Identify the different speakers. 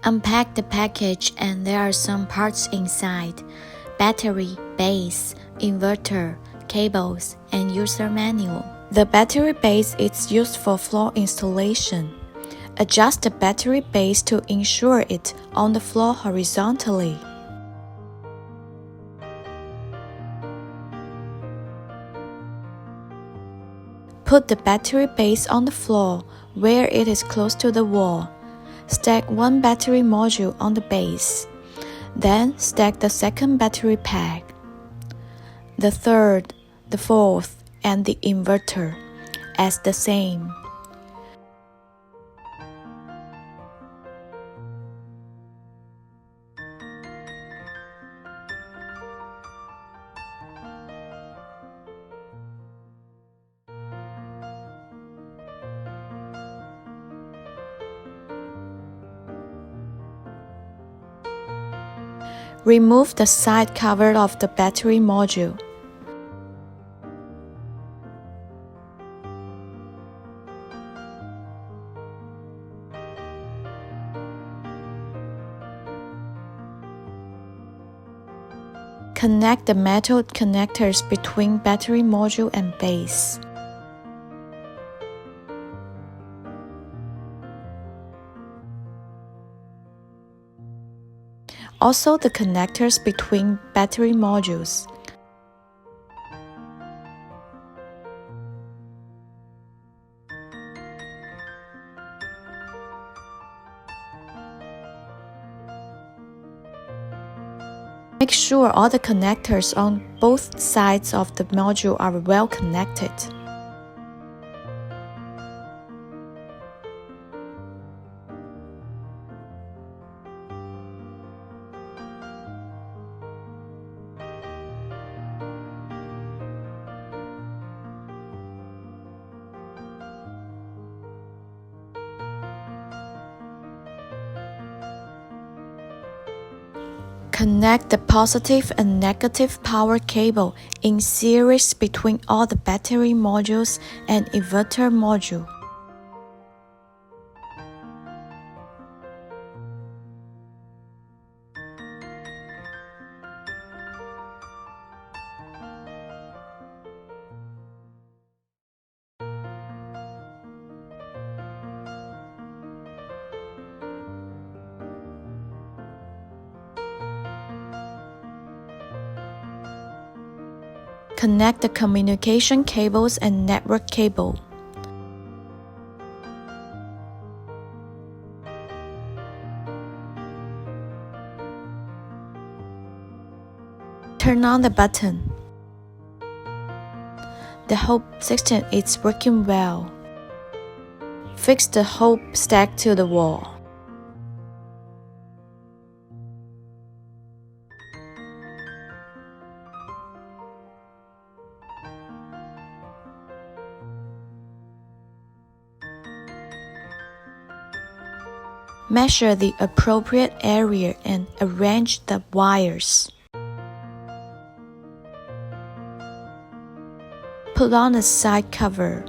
Speaker 1: Unpack the package and there are some parts inside: battery, base, inverter, cables, and user manual. The battery base is used for floor installation. Adjust the battery base to ensure it on the floor horizontally. Put the battery base on the floor where it is close to the wall. Stack one battery module on the base. Then stack the second battery pack, the third, the fourth, and the inverter as the same. Remove the side cover of the battery module. Connect the metal connectors between battery module and base. Also the connectors between battery modules. Make sure all the connectors on both sides of the module are well connected. Connect the positive and negative power cable in series between all the battery modules and inverter module. Connect the communication cables and network cable. Turn on the button. The hob system is working well. Fix the hob stack to the wall. Measure the appropriate area and arrange the wires. Put on a side cover.